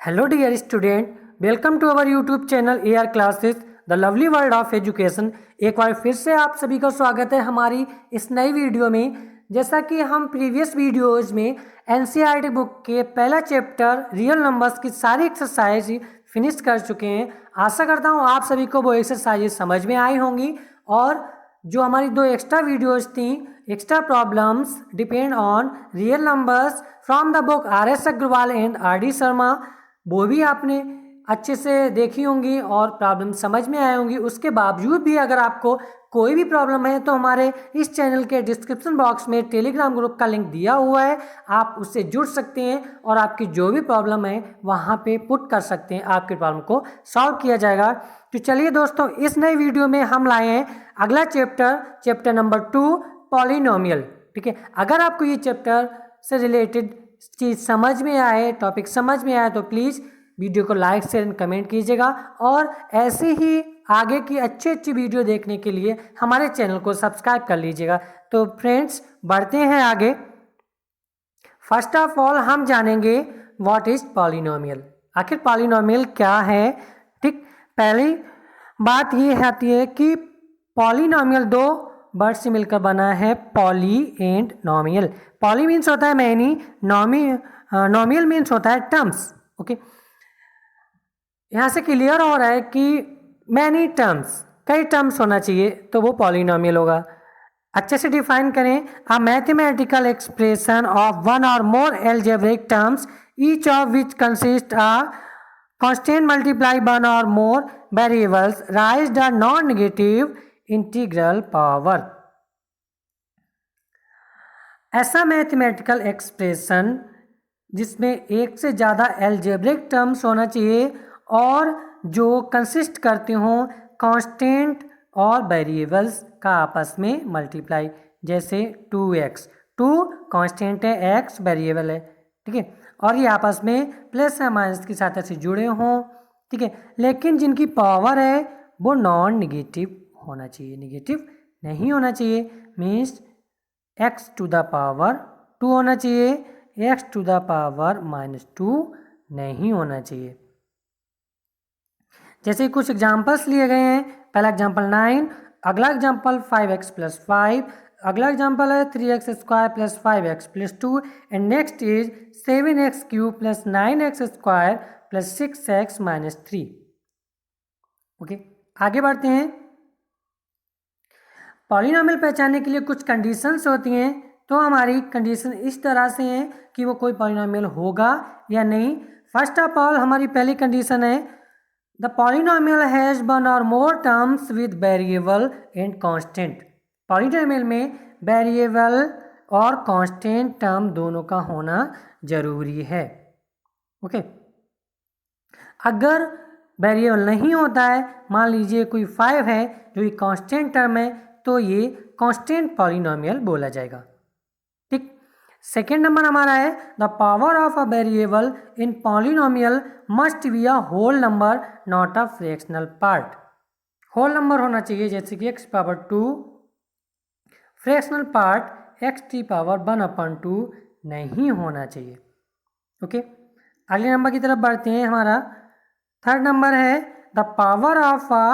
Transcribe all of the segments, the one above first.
Hello dear student, welcome to our YouTube channel AR Classes, the lovely world of education. एक बार फिर से आप सभी का स्वागत है हमारी इस नई वीडियो में। जैसा कि हम प्रीवियस वीडियोज़ में एनसीईआरटी बुक के पहला चैप्टर रियल नंबर्स की सारी एक्सरसाइज फिनिश कर चुके हैं। आशा करता हूँ आप सभी को वो एक्सरसाइज समझ में आई होंगी और जो हमारी दो एक्स्ट्रा वीडियोज़ थी, extra problems depend on real numbers from the book RS Agarwal and RD Sharma, वो भी आपने अच्छे से देखी होंगी और प्रॉब्लम समझ में आई होंगी। उसके बावजूद भी अगर आपको कोई भी प्रॉब्लम है तो हमारे इस चैनल के डिस्क्रिप्शन बॉक्स में टेलीग्राम ग्रुप का लिंक दिया हुआ है, आप उससे जुड़ सकते हैं और आपकी जो भी प्रॉब्लम है वहाँ पे पुट कर सकते हैं, आपकी प्रॉब्लम को सॉल्व किया जाएगा। तो चलिए दोस्तों, इस नई वीडियो में हम लाए हैं अगला चैप्टर नंबर 2 पॉलिनोमियल। ठीक है, अगर आपको ये चैप्टर से रिलेटेड चीज़ समझ में आए, टॉपिक समझ में आए तो प्लीज़ वीडियो को लाइक शेयर एंड कमेंट कीजिएगा और ऐसे ही आगे की अच्छी वीडियो देखने के लिए हमारे चैनल को सब्सक्राइब कर लीजिएगा। तो फ्रेंड्स, बढ़ते हैं आगे। फर्स्ट ऑफ ऑल हम जानेंगे व्हाट इज पॉलिनोमियल, आखिर पॉलिनोमियल क्या है। ठीक, पहली बात ये आती है कि पॉलिनोमियल दो वर्ड से मिलकर बना है, पॉली एंड नोमियल। पॉली मीन्स होता है मैनी, नोमियल मीन्स होता है टर्म्स। ओके, यहाँ से क्लियर हो रहा है कि मैनी टर्म्स, कई टर्म्स होना चाहिए तो वो पॉलिनोमियल होगा। अच्छे से डिफाइन करें, a mathematical expression of one or more algebraic terms each of which consist a constant multiply one or more variables raise the non negative integral power. ऐसा मैथमेटिकल एक्सप्रेशन जिसमें एक से ज़्यादा एल्जेब्रिक टर्म्स होना चाहिए और जो कंसिस्ट करते हों कांस्टेंट और वेरिएबल्स का आपस में मल्टीप्लाई, जैसे 2x, 2 कांस्टेंट है, x वेरिएबल है। ठीक है, और ये आपस में प्लस या माइनस के साथ ऐसे जुड़े हों। ठीक है, लेकिन जिनकी पावर है वो नॉन निगेटिव होना चाहिए, निगेटिव नहीं होना चाहिए। Means x to the power 2 होना चाहिए, x टू द पावर -2 नहीं होना चाहिए। जैसे कुछ एग्जाम्पल्स लिए गए हैं। पहला एग्जाम्पल 9, अगला एग्जाम्पल 5x + 5, अगला एग्जाम्पल है 3x² + 5x + 2 and next is 7x³ + 9x² + 6x - 3। Okay, आगे बढ़ते हैं। पॉलिनोमियल पहचानने के लिए कुछ कंडीशंस होती हैं, तो हमारी कंडीशन इस तरह से है कि वो कोई पॉलिनोमियल होगा या नहीं। फर्स्ट ऑफ ऑल हमारी पहली कंडीशन है the polynomial has one or more terms with variable and constant. Polynomial में वेरिएबल और कांस्टेंट टर्म दोनों का होना जरूरी है। ओके, अगर वेरिएबल नहीं होता है, मान लीजिए कोई 5 है जो कि कांस्टेंट टर्म है, तो ये कांस्टेंट पॉलिनोमियल बोला जाएगा। ठीक, सेकेंड नंबर हमारा है the power of a variable in polynomial must be a whole number not a fractional part. Whole number होना चाहिए, जैसे कि x⁻2, फ्रैक्शनल पार्ट x⁻1/2 नहीं होना चाहिए। ओके, अगले नंबर की तरफ बढ़ते हैं। हमारा थर्ड नंबर है the power of a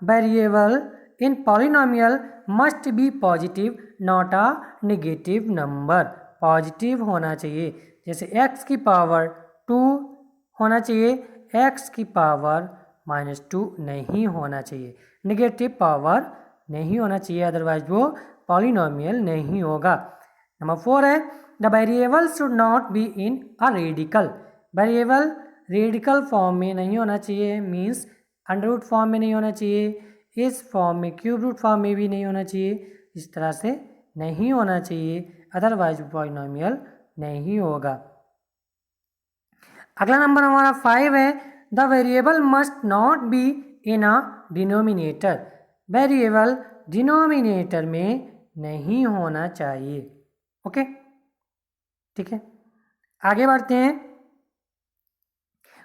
variable in polynomial must B positive not a negative number. Positive होना चाहिए, जैसे x की पावर 2 होना चाहिए, x की पावर -2 नहीं होना चाहिए, नेगेटिव पावर नहीं होना चाहिए, अदरवाइज वो पॉलिनोमियल नहीं होगा। नंबर 4 है the variable should not be in a radical. Variable radical form में नहीं होना चाहिए, मीन्स अंडर रूट फॉर्म में नहीं होना चाहिए, इस फॉर्म में क्यूब रूट फॉर्म में भी नहीं होना चाहिए, इस तरह से नहीं होना चाहिए, अदरवाइज पॉलिनोमियल नहीं होगा। अगला नंबर हमारा 5 है the variable must not be in a denominator. Variable denominator में नहीं होना चाहिए। ओके, ठीक है, आगे बढ़ते हैं।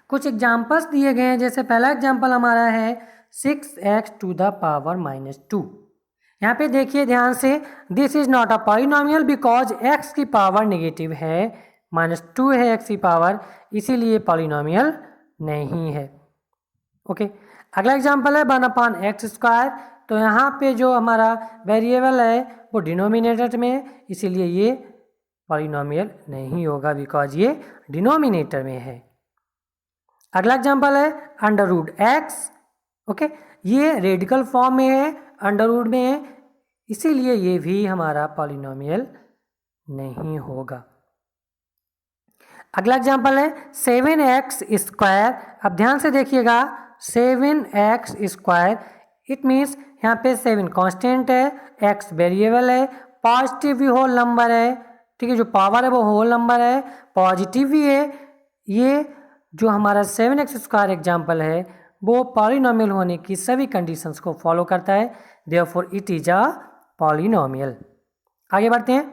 कुछ एग्जाम्पल्स दिए गए हैं, जैसे पहला एग्जाम्पल हमारा है 6x टू द पावर -2। यहाँ पे देखिए ध्यान से, this is not a polynomial because x की पावर नेगेटिव है, -2 है x की पावर, इसीलिए पॉलिनोमियल नहीं है। ओके, अगला एग्जांपल है 1/x²। तो यहाँ पे जो हमारा वेरिएबल है वो डिनोमिनेटर में है, इसीलिए ये पॉलिनोमियल नहीं होगा बिकॉज ये डिनोमिनेटर में है। अगला एग्जांपल है √x। ओके, ये रेडिकल फॉर्म में है, अंडर रूट में है, इसीलिए ये भी हमारा पॉलिनोमियल नहीं होगा। अगला एग्जांपल है 7x²। अब ध्यान से देखिएगा, 7x², इट मीन्स यहाँ पे 7 कांस्टेंट है, x वेरिएबल है, पॉजिटिव भी होल नंबर है, ठीक है, जो पावर है वो होल नंबर है, पॉजिटिव भी है। ये जो हमारा 7x² एग्जाम्पल है वो पॉलिनोमियल होने की सभी कंडीशंस को फॉलो करता है, therefore it is a polynomial. आगे बढ़ते हैं,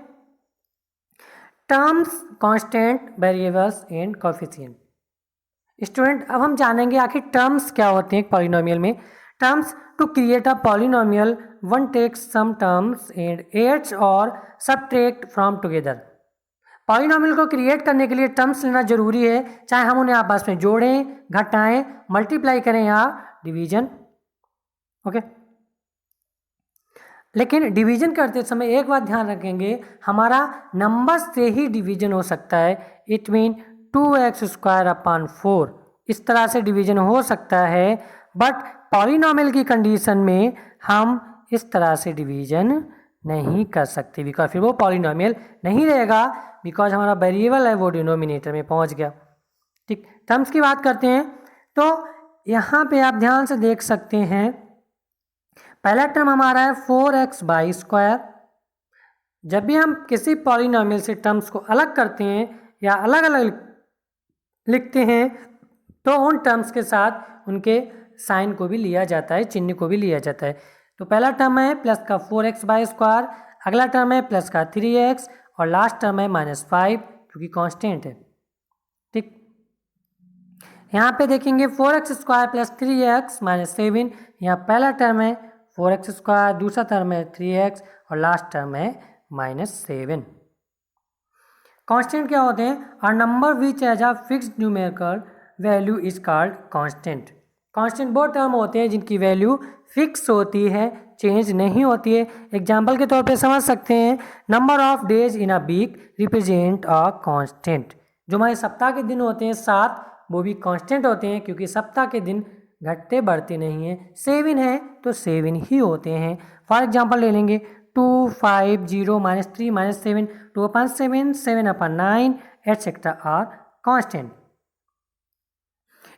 terms, constant, variables and coefficient. Student, अब हम जानेंगे आखिर टर्म्स क्या होते हैं पॉलिनोमियल में। Terms, to create a polynomial one takes some terms and adds और सबट्रैक्ट फ्रॉम टुगेदर। पॉलिनोमियल को क्रिएट करने के लिए टर्म्स लेना जरूरी है, चाहे हम उन्हें आपस में जोड़ें, घटाएं, मल्टीप्लाई करें या डिवीजन। ओके, लेकिन डिवीजन करते समय एक बात ध्यान रखेंगे, हमारा नंबर से ही डिवीजन हो सकता है। इट मीन 2x²/4 इस तरह से डिवीजन हो सकता है, बट पॉलिनोमियल की कंडीशन में हम इस तरह से डिवीजन नहीं कर सकते, बिकॉज फिर वो पॉलिनोमियल नहीं रहेगा, बिकॉज हमारा वेरिएबल है वो डिनोमिनेटर में पहुंच गया। ठीक, टर्म्स की बात करते हैं तो यहाँ पे आप ध्यान से देख सकते हैं, पहला टर्म हमारा है 4x/²। जब भी हम किसी पॉलिनोमियल से टर्म्स को अलग करते हैं या अलग अलग लिखते हैं तो उन टर्म्स के साथ उनके साइन को भी लिया जाता है, चिन्ह को भी लिया जाता है। तो पहला टर्म है प्लस का 4x/², अगला टर्म है प्लस का 3x और लास्ट टर्म है -5 क्योंकि कांस्टेंट है। ठीक, यहाँ पे देखेंगे 4x² + 3x -7, यहाँ पहला टर्म है 4x², दूसरा टर्म है 3x और लास्ट टर्म है -7। कांस्टेंट क्या होते हैं? A number which as a fixed numerical value is called constant. Constant वो टर्म होते हैं जिनकी वैल्यू फिक्स होती है, चेंज नहीं होती है। एग्जाम्पल के तौर पे समझ सकते हैं, number of days in a week represent a constant. जो हमारे सप्ताह के दिन होते हैं 7, वो भी कांस्टेंट होते हैं क्योंकि सप्ताह के दिन घटते बढ़ते नहीं हैं। 7 है तो 7 ही होते हैं। फॉर एग्जाम्पल ले लेंगे 2, 5, 0, -3, -7, 2/7, 7/9 etc. Are constant.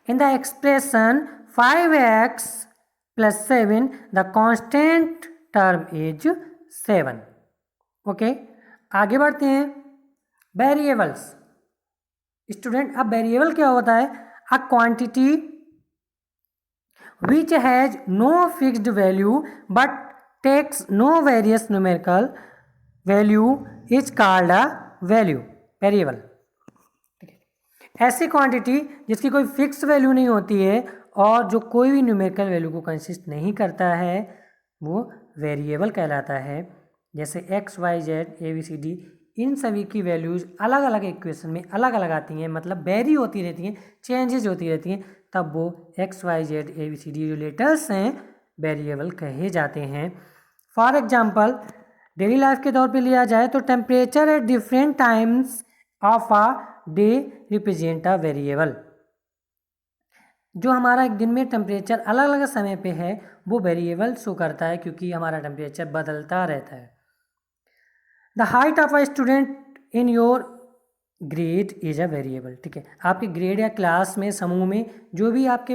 In the expression 5x + 7, the constant term is 7. Okay, आगे बढ़ते हैं, वेरिएबल्स। स्टूडेंट, अब वेरिएबल क्या होता है? A quantity which has no fixed value but takes no various numerical value is called a variable. ऐसी quantity जिसकी कोई फिक्स वैल्यू नहीं होती है और जो कोई भी न्यूमेरिकल वैल्यू को कंसिस्ट नहीं करता है वो वेरिएबल कहलाता है। जैसे x, y, z, a, b, c, d, इन सभी की वैल्यूज़ अलग अलग इक्वेशन में अलग अलग आती हैं, मतलब वेरी होती रहती हैं, चेंजेज होती रहती हैं, तब वो x, y, z, a, b, c, d जो लेटर्स हैं वेरिएबल कहे जाते हैं। फॉर एग्जाम्पल डेली लाइफ के तौर पे लिया जाए तो temperature at different times of a day represent a variable. जो हमारा एक दिन में टेम्परेचर अलग अलग समय पे है वो वेरिएबल शो करता है क्योंकि हमारा टेम्परेचर बदलता रहता है। The height of a student in your grade is a variable. ठीक है, आपके ग्रेड या क्लास में समूह में जो भी आपके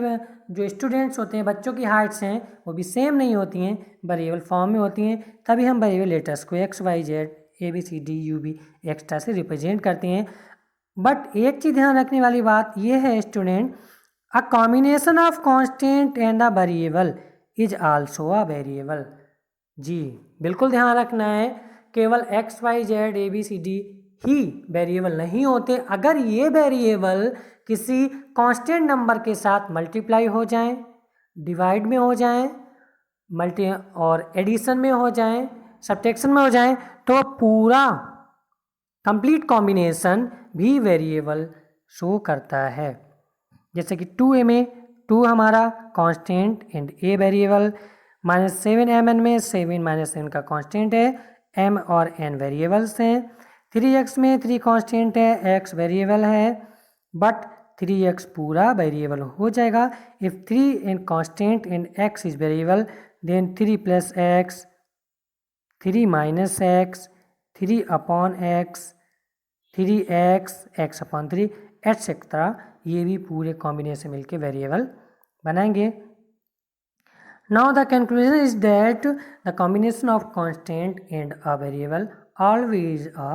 जो स्टूडेंट्स होते हैं, बच्चों की हाइट्स हैं वो भी सेम नहीं होती हैं, वेरिएबल फॉर्म में होती हैं, तभी हम वेरिएबल लेटर्स को x, y, z, a, b, c, d, u, v extra से रिप्रेजेंट करते हैं। बट एक चीज़ ध्यान रखने वाली बात यह है student, a combination of constant and a variable is also a variable. जी बिल्कुल ध्यान रखना है, केवल x, y, z, a, b, c, d he variable नहीं होते। अगर ये वेरिएबल किसी कांस्टेंट नंबर के साथ मल्टीप्लाई हो जाएं, डिवाइड में हो जाएं, मल्टी और एडिशन में हो जाएं, सब्ट्रैक्शन में हो जाएं, तो पूरा कंप्लीट कॉम्बिनेशन भी वेरिएबल शो करता है। जैसे कि 2a में 2 हमारा constant and a variable, -7mn में 7 -n का कांस्टेंट है, m और n वेरिएबल्स हैं। 3x में 3 कांस्टेंट है, x वेरिएबल है, बट 3x पूरा वेरिएबल हो जाएगा। If 3 and constant and x is variable then 3 + x, 3 - x, 3 upon x, 3x, x/3 etcetera, ये भी पूरे कॉम्बिनेशन मिलके वेरिएबल बनाएंगे। Now the conclusion is that the combination of constant and a variable always a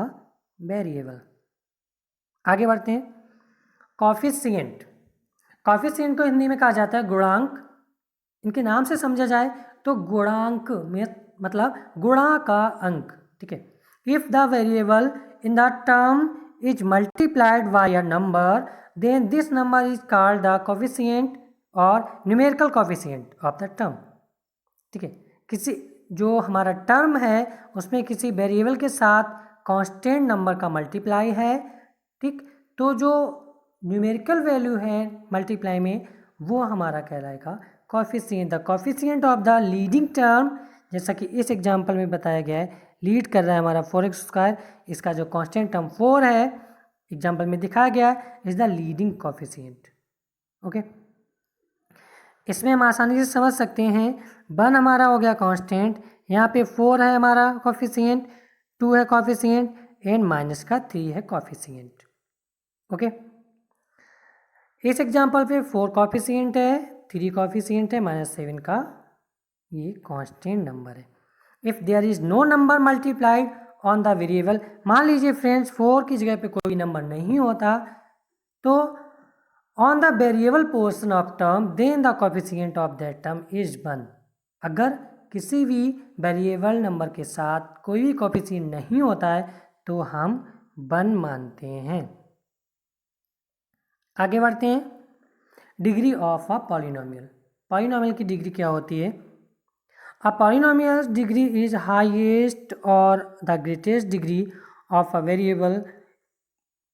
variable. आगे बढ़ते हैं। Coefficient, coefficient को हिंदी में कहा जाता है गुणांक। इनके नाम से समझा जाए तो गुणांक में मतलब गुणा का अंक, ठीक है। If the variable in the term is multiplied by a number then this number is called the coefficient or numerical coefficient of the term, ठीक है। किसी जो हमारा टर्म है उसमें किसी वेरिएबल के साथ कांस्टेंट नंबर का मल्टीप्लाई है, ठीक, तो जो न्यूमेरिकल वैल्यू है मल्टीप्लाई में वो हमारा कहलाएगा coefficient. The coefficient of the leading term, जैसा कि इस एग्जांपल में बताया गया है, लीड कर रहा है हमारा 4x², इसका जो कांस्टेंट टर्म 4 है एग्जांपल में दिखाया गया है, is the leading coefficient. Okay, इसमें हम आसानी से समझ सकते हैं 1 हमारा हो गया कांस्टेंट, यहाँ पे 4 है हमारा कोफिशिएंट, 2 है कोफिशिएंट एंड माइनस का 3 है कोफिशिएंट। ओके, इस एग्जांपल पे 4 कोफिशिएंट है, 3 कोफिशिएंट है, -7 का ये कांस्टेंट नंबर है। If there is no number multiplied on the variable, मान लीजिए फ्रेंड्स 4 की जगह पे कोई नंबर नहीं होता, तो on the variable portion of term then the coefficient of that term is 1। अगर किसी भी वेरिएबल नंबर के साथ कोई भी कोफिशिएंट नहीं होता है तो हम 1 मानते हैं। आगे बढ़ते हैं। Degree of a polynomial, polynomial की डिग्री क्या होती है? A polynomial degree is highest or the greatest degree of a variable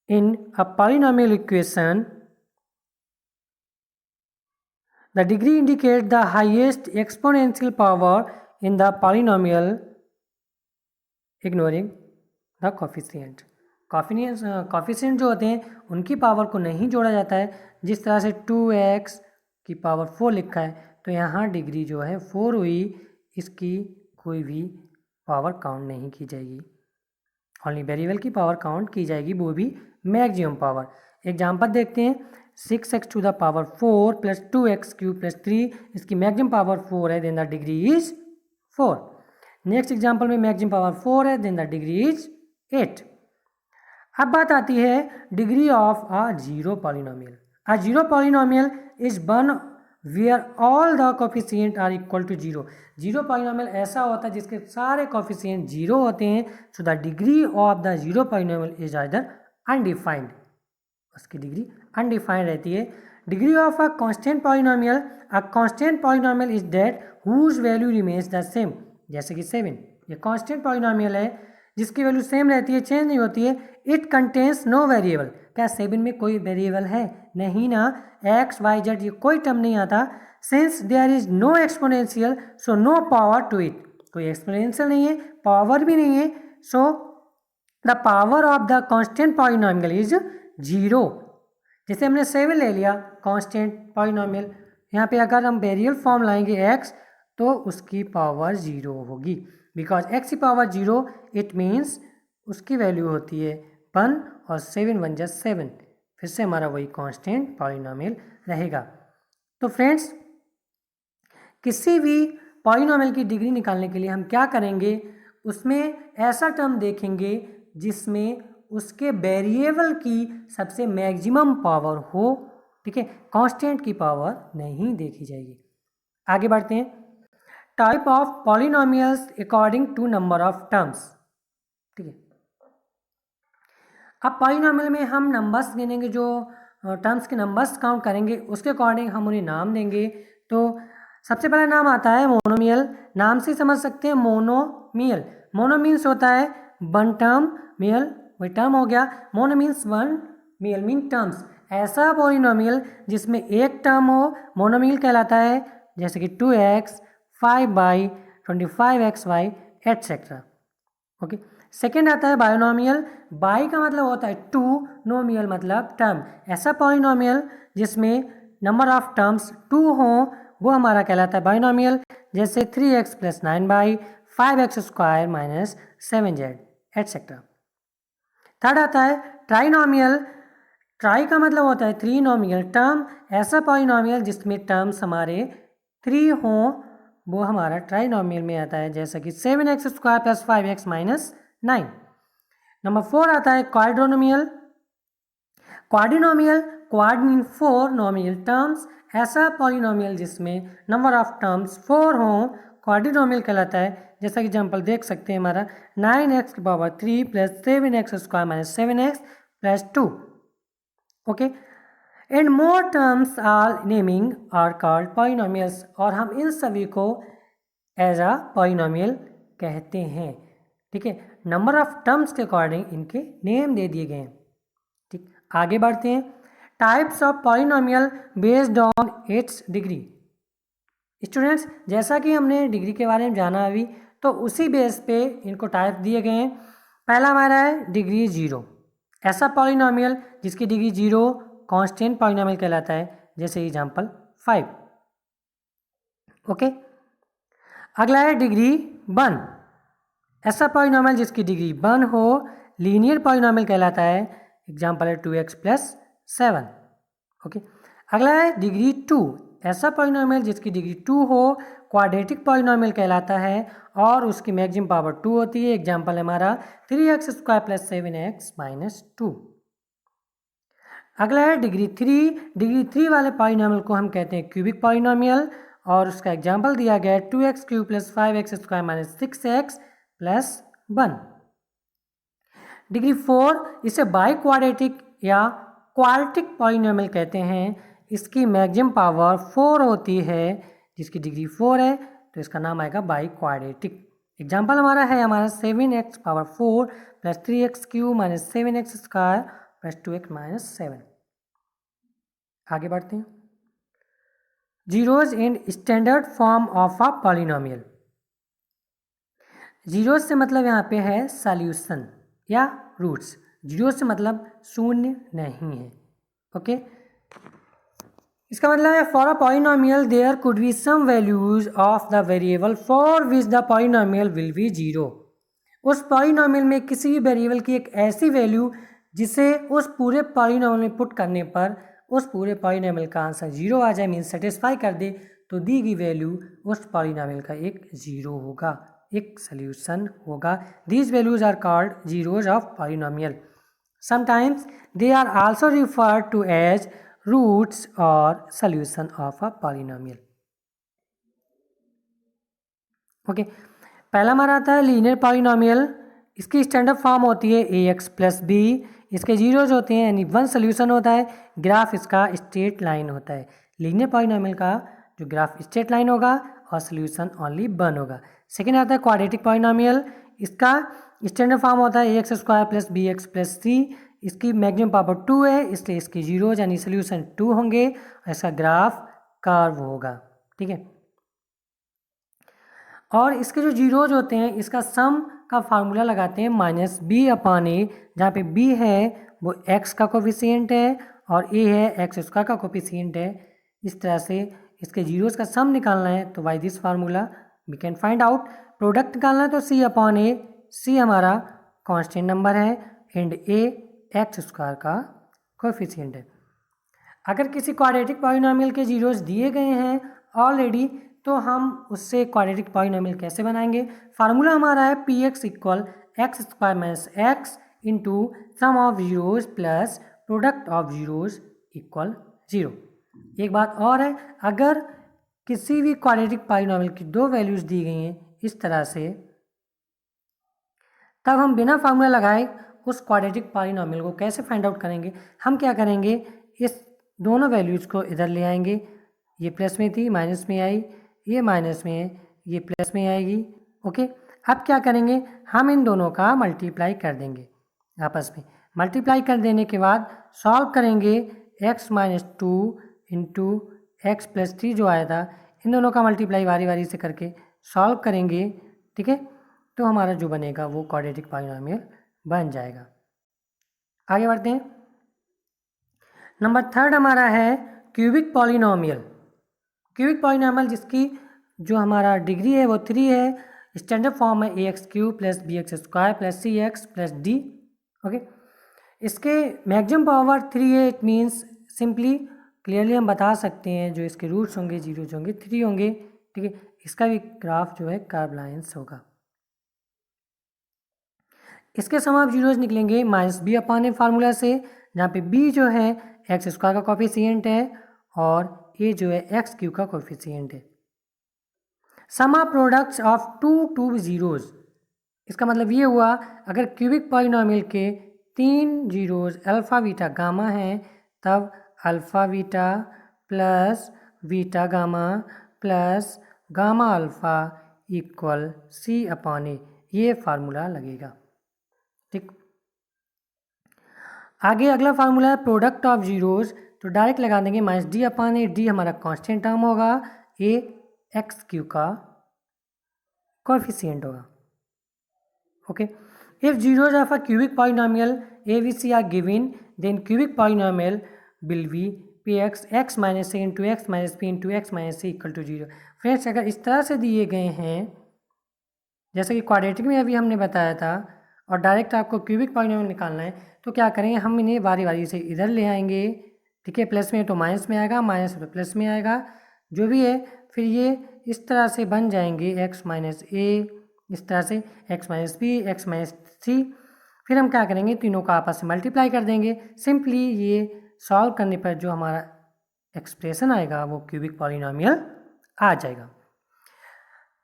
in a polynomial equation. The degree indicates the highest exponential power in the polynomial, ignoring the coefficient. coefficient जो होते हैं उनकी power को नहीं जोड़ा जाता है। जिस तरह से 2x की पावर 4 लिखा है तो यहाँ डिग्री जो है 4 हुई, इसकी कोई भी पावर काउंट नहीं की जाएगी, ओनली वेरिएबल की पावर काउंट की जाएगी, वो भी मैक्सिमम पावर। एग्जाम्पल देखते हैं। 6x to the power 4 plus 2x³ plus 3, इसकी मैक्सिमम पावर 4 है, then the degree is 4। Next example में मैक्सिमम पावर 4 है, देन द डिग्री इज 8। अब बात आती है degree of a zero polynomial. A zero polynomial is one where all the coefficient are equal to 0। Zero polynomial ऐसा होता है जिसके सारे कोफिशिएंट 0 होते हैं। So the degree of the zero polynomial is either undefined, उसकी डिग्री अनडिफाइंड रहती है। Degree of a constant polynomial, a constant polynomial is that whose value remains the same. जैसे कि 7 ये कांस्टेंट पॉलिनोमियल है जिसकी वैल्यू सेम रहती है, चेंज नहीं होती है। इट कंटेन्स नो वेरिएबल, क्या 7 में कोई वेरिएबल है? नहीं ना, x y z ये कोई टर्म नहीं आता। Since there is no exponential so no power to it, कोई एक्सपोनेंशियल नहीं है, पावर भी नहीं है, so the power of the constant polynomial is 0। जैसे हमने 7 ले लिया कांस्टेंट पॉलिनोमियल, यहाँ पे अगर हम वेरिएबल फॉर्म लाएंगे x तो उसकी पावर 0 होगी, बिकॉज x की पावर 0 इट मीन्स उसकी वैल्यू होती है 1 और 7 1 जा 7, फिर से हमारा वही कांस्टेंट पॉलिनोमियल रहेगा। तो फ्रेंड्स, किसी भी पॉलिनोमियल की डिग्री निकालने के लिए हम क्या करेंगे, उसमें ऐसा टर्म देखेंगे जिसमें उसके वेरिएबल की सबसे मैक्सिमम पावर हो, ठीक है, कांस्टेंट की पावर नहीं देखी जाएगी। आगे बढ़ते हैं। Type of polynomials according to number of terms, ठीक है। अब पॉलिनोमियल में हम नंबर्स गिनेंगे, जो टर्म्स के नंबर्स काउंट करेंगे उसके अकॉर्डिंग हम उन्हें नाम देंगे। तो सबसे पहला नाम आता है मोनोमियल। नाम से समझ सकते हैं मोनोमियल। मोनो मीन्स होता है वन टर्म, मियल वही टर्म हो गया। Mono means one, mial mean terms. ऐसा पॉलिनोमियल जिसमें एक टर्म हो मोनोमियल कहलाता है, जैसे कि 2x 5/25xy etcetera. Okay. Second आता है बायोनोमियल। बाई का मतलब होता है टू, नोमियल मतलब टर्म। ऐसा पॉलिनोमियल जिसमें नंबर ऑफ टर्म्स टू हो वो हमारा कहलाता है बायोनोमियल, जैसे 3x + 9/5x² - 7z etcetera. Third आता है ट्राइनोमियल। ट्राई का मतलब होता है थ्री नोमियल टर्म। ऐसा पॉलिनोमियल जिसमें टर्म्स हमारे थ्री हों वो हमारा ट्राइनोमियल में आता है, जैसा कि 7x² + 5x - 9। नंबर 4 आता है क्वाड्रोनोमियल। क्वाड्रिनोमियल, क्वाड मीन फोर, नोमियल टर्म्स। ऐसा पॉलिनोमियल जिसमें नंबर ऑफ टर्म्स 4 हों क्वाड्रिनोमियल कहलाता है, जैसा कि एग्जाम्पल देख सकते हैं हमारा 9x³ + 7x² - 7x + 2। Okay. And more terms are naming are called polynomials, और हम इन सभी को एज अ पॉलिनोमियल कहते हैं। ठीक है, नंबर ऑफ टर्म्स के अकॉर्डिंग इनके नेम दे दिए गए हैं। ठीक, आगे बढ़ते हैं। Types of polynomial based on it's degree. Students, जैसा कि हमने डिग्री के बारे में जाना अभी, तो उसी बेस पे इनको टाइप दिए गए हैं। पहला हमारा है डिग्री 0। ऐसा पॉलिनोमियल जिसकी डिग्री 0 कांस्टेंट पॉलिनोमियल कहलाता है, जैसे एग्जांपल 5। ओके। अगला है डिग्री 1। ऐसा पॉलिनोमियल जिसकी डिग्री 1 हो लीनियर पॉलिनोमियल कहलाता है, एग्जांपल है 2x + 7। ओके। अगला है डिग्री 2। ऐसा पॉलिनोमियल जिसकी डिग्री 2 हो क्वाड्रेटिक पॉलिनोमियल कहलाता है और उसकी मैक्सिमम पावर 2 होती है, एग्जांपल है हमारा 3x² + 7x - 2। अगला है डिग्री 3। डिग्री 3 वाले पॉलिनोमियल को हम कहते हैं क्यूबिक पॉलिनोमियल, और उसका एग्जांपल दिया गया है 2x³ + 5x² - 6x + 1। डिग्री 4 इसे बाई क्वाड्रेटिक या क्वार्टिक पॉलिनोमियल कहते हैं। इसकी मैक्सिमम पावर 4 होती है, जिसकी डिग्री 4 है तो इसका नाम आएगा बाई क्वाड्रेटिक। एग्जांपल हमारा है 7x⁴ + 3x³ - 7x² + 2x - 7। आगे बढ़ते हैं। Zeros and standard form of a polynomial. Zero से मतलब यहाँ पे है सॉल्यूशन या रूट्स। जीरो से मतलब शून्य नहीं है। ओके। इसका मतलब है for a polynomial there could be some values of the variable for which the polynomial will be zero. उस पॉलिनोमियल में किसी भी वेरिएबल की एक ऐसी वैल्यू जिसे उस पूरे पॉलिनोमियल में पुट करने पर उस पूरे पॉलिनोमियल का आंसर जीरो आ जाए, मीन्स सेटिस्फाई कर दे, तो दी गई वैल्यू उस पॉलिनोमियल का एक जीरो होगा, एक सोल्यूशन होगा। These values are called zeros of polynomial. Sometimes they are also referred to as roots or solution of a polynomial. Okay. पहला हमारा आता है लीनियर पॉलिनोमियल। इसकी स्टैंडर्ड फॉर्म होती है ax + b। इसके जीरोज होते हैं, यानी वन सोल्यूशन होता है। ग्राफ इसका स्ट्रेट लाइन होता है। लीनियर पॉलिनोमियल का जो ग्राफ स्ट्रेट लाइन होगा और सोल्यूशन ओनली वन होगा। सेकेंड आता है क्वाड्रेटिक पॉलिनोमियल। इसका स्टैंडर्ड फॉर्म होता है ax² + bx + c। इसकी मैक्सिमम पावर 2 है, इसलिए इसकी जीरोज यानी सोल्यूशन 2 होंगे और इसका ग्राफ कर्व होगा। ठीक है। और इसके जो जीरोज होते हैं इसका सम का फार्मूला लगाते हैं -b/a, जहाँ पे b है वो x का कोफिशिएंट है और a है x² का कोफिशिएंट है। इस तरह से इसके जीरोज का सम निकालना है तो by this formula we can find out. Product निकालना है तो c/a। c हमारा कांस्टेंट नंबर है एंड a x² का कोफिशिएंट है। अगर किसी क्वाड्रेटिक पॉलिनोमियल के जीरोज दिए गए हैं ऑलरेडी तो हम उससे क्वाड्रेटिक पॉलिनोमियल कैसे बनाएंगे। फार्मूला हमारा है px = x² - x into sum of zeros plus product of zeros = 0। एक बात और है, अगर किसी भी क्वाड्रेटिक पॉलिनोमियल की दो वैल्यूज दी गई हैं इस तरह से, तब हम बिना फार्मूला लगाए उस क्वाड्रेटिक पॉलिनोमियल को कैसे फाइंड आउट करेंगे। हम क्या करेंगे, इस दोनों वैल्यूज को इधर ले आएंगे। ये प्लस में थी माइनस में आई, ये माइनस में है, ये प्लस में आएगी। ओके। अब क्या करेंगे, हम इन दोनों का मल्टीप्लाई कर देंगे आपस में। मल्टीप्लाई कर देने के बाद सॉल्व करेंगे x minus two into x plus three जो आया था, इन दोनों का मल्टीप्लाई बारी बारी से करके सॉल्व करेंगे, ठीक है, तो हमारा जो बनेगा वो क्वाड्रेटिक पॉलिनॉमियल बन जाएगा। आगे बढ़ते हैं। नंबर थर्ड हमारा है क्यूबिक पॉलिनॉमियल। क्यूबिक पॉलिनॉमियल जिसकी जो हमारा डिग्री है वो 3 है, स्टैंडर्ड फॉर्म है ax³ plus bx² plus cx plus d। Okay, इसके मैक्सिमम पावर 3 है। इट मीन्स सिंपली क्लियरली हम बता सकते हैं जो इसके रूट्स होंगे, जीरोज होंगे, 3 होंगे, ठीक है। इसका भी ग्राफ जो है कर्व लाइन्स होगा। इसके सम ऑफ जीरोज निकलेंगे -b/a फार्मूला से, जहाँ पे b जो है x² का कोफिशिएंट है और a जो है x³ का कोफिशिएंट है। Sum of products of two zeros, इसका मतलब ये हुआ अगर क्यूबिक पॉलिनॉमियल के 3 जीरोज अल्फ़ा बीटा गामा हैं, तब alpha beta plus beta gamma plus gamma alpha equal c/a, ये फार्मूला लगेगा, ठीक। आगे अगला फार्मूला है प्रोडक्ट ऑफ जीरोज, तो डायरेक्ट लगा देंगे -d/a। d हमारा कांस्टेंट टर्म होगा, a x³ का कोएफिशिएंट होगा। Okay, if zeros of a cubic polynomial ABC are given, then cubic polynomial will be px x minus a into x minus p into x minus c equal to 0। Friends, अगर इस तरह से दिए गए हैं जैसे कि क्वाड्रेटिक में अभी हमने बताया था, और डायरेक्ट आपको क्यूबिक पॉलिनॉमियल निकालना है, तो क्या करेंगे, हम इन्हें बारी बारी से इधर ले आएंगे, ठीक है। प्लस में तो माइनस में आएगा, माइनस में तो प्लस में आएगा, जो भी है। फिर ये इस तरह से बन जाएंगे x माइनस a, इस तरह से x minus b, x minus c। फिर हम क्या करेंगे, तीनों का आपस में मल्टीप्लाई कर देंगे। सिंपली ये सॉल्व करने पर जो हमारा एक्सप्रेशन आएगा वो क्यूबिक पॉलिनॉमियल आ जाएगा।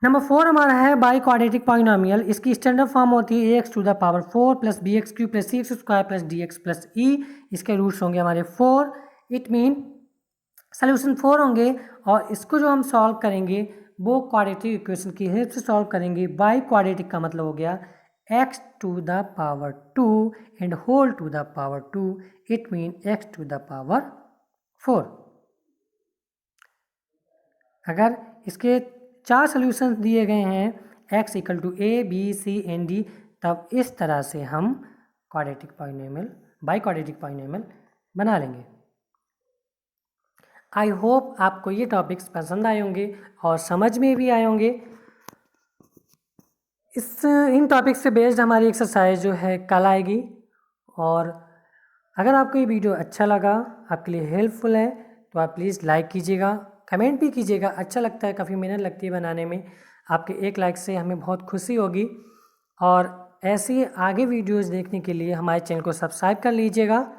नंबर 4 हमारा है बाई क्वाड्रेटिक पॉलिनॉमियल। इसकी स्टैंडर्ड फॉर्म होती है ax⁴ plus bx³ plus cx² plus dx plus e। इसके रूट्स होंगे हमारे 4। इट मीन सोल्यूशन 4 होंगे, और इसको जो हम सॉल्व करेंगे वो क्वाड्रेटिक इक्वेशन की हेल्प से सॉल्व करेंगे। बाई क्वाड्रेटिक का मतलब हो गया x⁴ and whole to the power 2, it mean x⁴। अगर इसके 4 सोल्यूशन दिए गए हैं x = a b c and d, तब इस तरह से हम quadratic polynomial, by quadratic polynomial बना लेंगे। आई होप आपको ये टॉपिक्स पसंद आए होंगे और समझ में भी आए होंगे। इन टॉपिक्स से बेस्ड हमारी एक्सरसाइज जो है कल आएगी। और अगर आपको ये वीडियो अच्छा लगा, आपके लिए हेल्पफुल है, तो आप प्लीज़ लाइक कीजिएगा, कमेंट भी कीजिएगा। अच्छा लगता है, काफ़ी मेहनत लगती है बनाने में। आपके एक लाइक से हमें बहुत खुशी होगी। और ऐसी आगे वीडियोज़ देखने के लिए हमारे चैनल को सब्सक्राइब कर लीजिएगा।